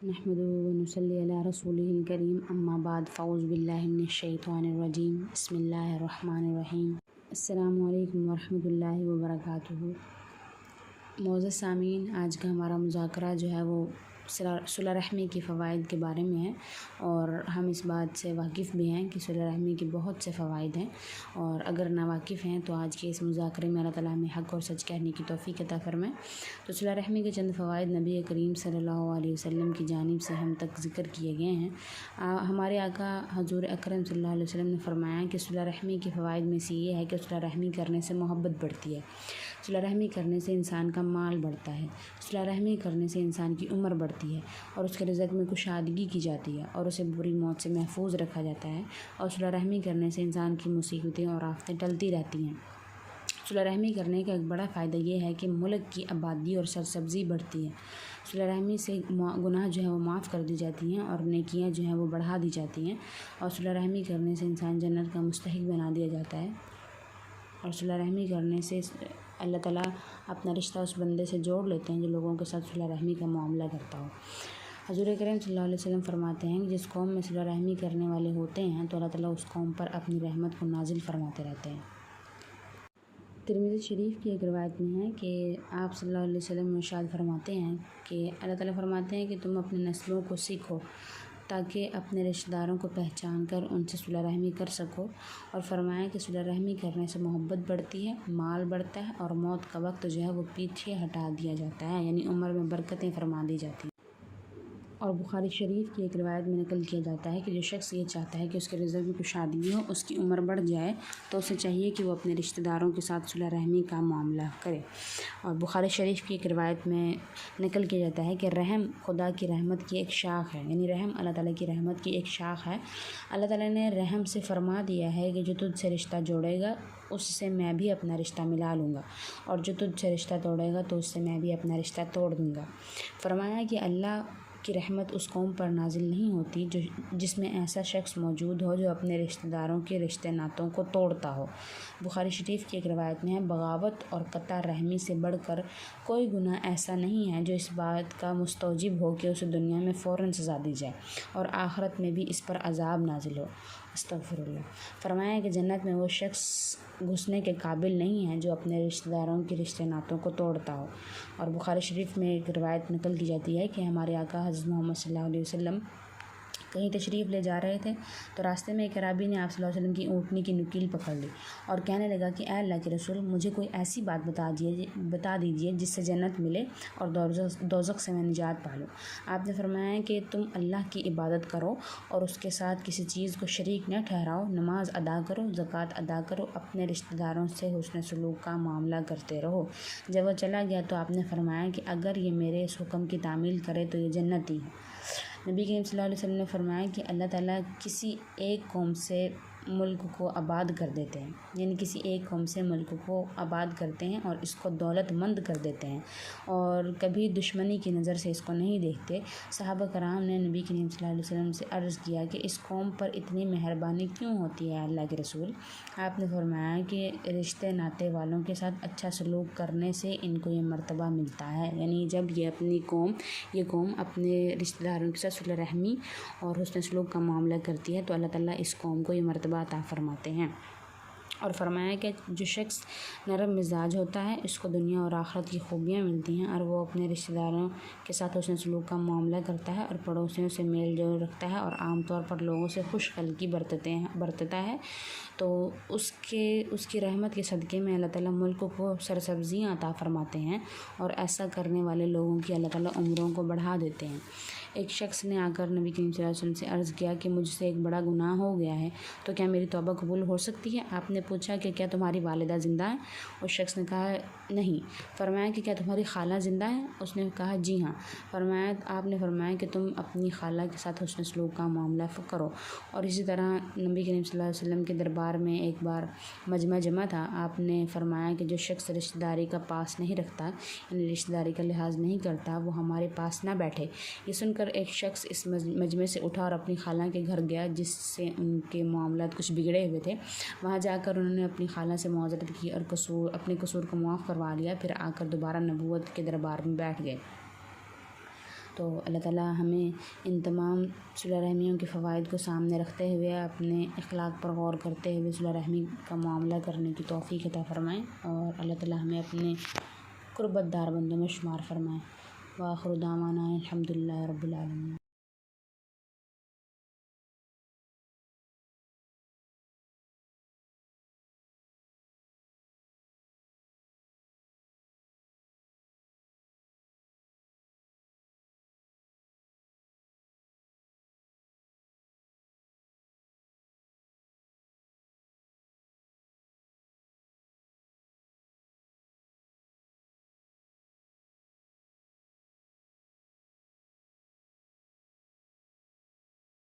نحمده ونصلي على رسوله الكريم اما بعد فاعوذ باللہ من الشیطان الرجیم بسم اللہ الرحمن الرحیم السلام علیکم ورحمۃ اللہ وبرکاتہ۔ معزز سامعین، آج کا ہمارا مذاکرہ جو ہے وہ صلہ رحمی کی فوائد کے بارے میں ہے، اور ہم اس بات سے واقف بھی ہیں کہ صلہ رحمی کے بہت سے فوائد ہیں، اور اگر ناواقف ہیں تو آج کے اس مذاکرے میں اللہ تعالیٰ ہمیں حق اور سچ کہنے کی توفیق عطا فرمائے۔ تو صلہ رحمی کے چند فوائد نبی کریم صلی اللہ علیہ وسلم کی جانب سے ہم تک ذکر کیے گئے ہیں۔ ہمارے آقا حضور اکرم صلی اللہ علیہ وسلم نے فرمایا کہ صلہ رحمی کے فوائد میں سے یہ ہے کہ صلہ رحمی کرنے سے محبت بڑھتی ہے، صلہ رحمی کرنے سے انسان کا مال بڑھتا ہے، صلہ رحمی کرنے سے انسان کی عمر بڑھتی ہے، اور اس کے رزق میں کشادگی کی جاتی ہے، اور اسے بری موت سے محفوظ رکھا جاتا ہے، اور صلہ رحمی کرنے سے انسان کی مصیبتیں اور آفتیں ٹلتی رہتی ہیں۔ صلہ رحمی کرنے کا ایک بڑا فائدہ یہ ہے کہ ملک کی آبادی اور سرسبزی بڑھتی ہے۔ صلہ رحمی سے گناہ جو ہے وہ معاف کر دی جاتی ہیں، اور نیکیاں جو ہیں وہ بڑھا دی جاتی ہیں، اور صلہ رحمی کرنے سے انسان جنت کا مستحق بنا دیا جاتا ہے، اور صلہ رحمی کرنے سے اللہ تعالیٰ اپنا رشتہ اس بندے سے جوڑ لیتے ہیں جو لوگوں کے ساتھ صلہ رحمی کا معاملہ کرتا ہو۔ حضور کریم صلی اللہ علیہ وسلم فرماتے ہیں کہ جس قوم میں صلہ رحمی کرنے والے ہوتے ہیں تو اللہ تعالیٰ اس قوم پر اپنی رحمت کو نازل فرماتے رہتے ہیں۔ ترمذی شریف کی ایک روایت میں ہے کہ آپ صلی اللہ علیہ وسلم ارشاد فرماتے ہیں کہ اللہ تعالیٰ فرماتے ہیں کہ تم اپنے نسلوں کو سیکھو تاکہ اپنے رشتہ داروں کو پہچان کر ان سے صلہ رحمی کر سکو، اور فرمایا کہ صلہ رحمی کرنے سے محبت بڑھتی ہے، مال بڑھتا ہے، اور موت کا وقت جو ہے وہ پیچھے ہٹا دیا جاتا ہے، یعنی عمر میں برکتیں فرما دی جاتی ہیں۔ اور بخاری شریف کی ایک روایت میں نقل کیا جاتا ہے کہ جو شخص یہ چاہتا ہے کہ اس کے رزق میں کشادگی ہو، اس کی عمر بڑھ جائے، تو اسے چاہیے کہ وہ اپنے رشتہ داروں کے ساتھ صلہ رحمی کا معاملہ کرے۔ اور بخاری شریف کی ایک روایت میں نقل کیا جاتا ہے کہ رحم خدا کی رحمت کی ایک شاخ ہے، یعنی رحم اللہ تعالیٰ کی رحمت کی ایک شاخ ہے۔ اللہ تعالیٰ نے رحم سے فرما دیا ہے کہ جو تجھ سے رشتہ جوڑے گا اس سے میں بھی اپنا رشتہ ملا لوں گا، اور جو تجھ سے رشتہ توڑے گا تو اس سے میں بھی اپنا رشتہ توڑ دوں گا۔ فرمایا کہ اللہ کی رحمت اس قوم پر نازل نہیں ہوتی جس میں ایسا شخص موجود ہو جو اپنے رشتہ داروں کے رشتہ ناتوں کو توڑتا ہو۔ بخاری شریف کی ایک روایت میں ہے بغاوت اور قطع رحمی سے بڑھ کر کوئی گناہ ایسا نہیں ہے جو اس بات کا مستوجب ہو کہ اسے دنیا میں فوراً سزا دی جائے اور آخرت میں بھی اس پر عذاب نازل ہو۔ استغفر اللہ۔ فرمایا کہ جنت میں وہ شخص گھسنے کے قابل نہیں ہے جو اپنے رشتہ داروں کی رشتہ ناتوں کو توڑتا ہو۔ اور بخاری شریف میں ایک روایت نقل کی جاتی ہے کہ ہمارے آقا حضرت محمد صلی اللہ علیہ وسلم کہیں تشریف لے جا رہے تھے تو راستے میں ایک اعرابی نے آپ صلی اللہ علیہ وسلم کی اونٹنی کی نکیل پکڑ لی اور کہنے لگا کہ اے اللہ کے رسول، مجھے کوئی ایسی بات بتا دیجیے جس سے جنت ملے اور دوزخ سے میں نجات پا لوں۔ آپ نے فرمایا کہ تم اللہ کی عبادت کرو اور اس کے ساتھ کسی چیز کو شریک نہ ٹھہراؤ، نماز ادا کرو، زکوٰۃ ادا کرو، اپنے رشتہ داروں سے حسن سلوک کا معاملہ کرتے رہو۔ جب وہ چلا گیا تو آپ نے فرمایا کہ اگر یہ میرے اس حکم کی تعمیل کرے تو یہ جنتی ہے۔ نبی کریم صلی اللہ علیہ وسلم نے فرمایا کہ اللہ تعالیٰ کسی ایک قوم سے ملک کو آباد کر دیتے ہیں، یعنی کسی ایک قوم سے ملک کو آباد کرتے ہیں اور اس کو دولت مند کر دیتے ہیں، اور کبھی دشمنی کی نظر سے اس کو نہیں دیکھتے۔ صحابہ کرام نے نبی کریم صلی اللہ علیہ وسلم سے عرض کیا کہ اس قوم پر اتنی مہربانی کیوں ہوتی ہے اللہ کے رسول؟ آپ نے فرمایا کہ رشتے ناتے والوں کے ساتھ اچھا سلوک کرنے سے ان کو یہ مرتبہ ملتا ہے، یعنی جب یہ قوم اپنے رشتہ داروں کے ساتھ صلہ رحمی اور حسن سلوک کا معاملہ کرتی ہے تو اللہ تعالیٰ اس قوم کو یہ مرتبہ عطا فرماتے ہیں۔ اور فرمایا کہ جو شخص نرم مزاج ہوتا ہے اس کو دنیا اور آخرت کی خوبیاں ملتی ہیں، اور وہ اپنے رشتہ داروں کے ساتھ حسن سلوک کا معاملہ کرتا ہے اور پڑوسیوں سے میل جول رکھتا ہے اور عام طور پر لوگوں سے خوش خلقی برتتا ہے، تو اس کی رحمت کے صدقے میں اللہ تعالیٰ ملک کو سرسبزیاں عطا فرماتے ہیں، اور ایسا کرنے والے لوگوں کی اللہ تعالیٰ عمروں کو بڑھا دیتے ہیں۔ ایک شخص نے آ کر نبی کریم صلی اللہ علیہ وسلم سے عرض کیا کہ مجھ سے ایک بڑا گناہ ہو گیا ہے، تو کیا میری توبہ قبول ہو سکتی ہے؟ آپ نے پوچھا کہ کیا تمہاری والدہ زندہ ہیں؟ اس شخص نے کہا نہیں۔ فرمایا کہ کیا تمہاری خالہ زندہ ہیں؟ اس نے کہا جی ہاں۔ آپ نے فرمایا کہ تم اپنی خالہ کے ساتھ حسن سلوک کا معاملہ کرو۔ اور اسی طرح نبی کریم صلی اللہ علیہ وسلم کے دربار میں ایک بار مجمع جمع تھا۔ آپ نے فرمایا کہ جو شخص رشتہ داری کا پاس نہیں رکھتا، یعنی رشتہ داری کا لحاظ نہیں کرتا، وہ ہمارے پاس نہ بیٹھے۔ یہ سن کر ایک شخص اس مجمع سے اٹھا اور اپنی خالہ کے گھر گیا جس سے ان کے معاملات کچھ بگڑے ہوئے تھے۔ وہاں جا کر انہوں نے اپنی خالہ سے معذرت کی اور اپنے قصور کو معاف کروا لیا، پھر آ کر دوبارہ نبوت کے دربار میں بیٹھ گئے۔ تو تو اللہ تعالیٰ ہمیں ان تمام صلہ رحمیوں کے فوائد کو سامنے رکھتے ہوئے اپنے اخلاق پر غور کرتے ہوئے صلہ رحمی کا معاملہ کرنے کی توفیق عطا فرمائیں، اور اللہ تعالیٰ ہمیں اپنے قربت دار بندوں میں شمار فرمائیں۔ وآخر دعوانا الحمد للہ رب العالمین۔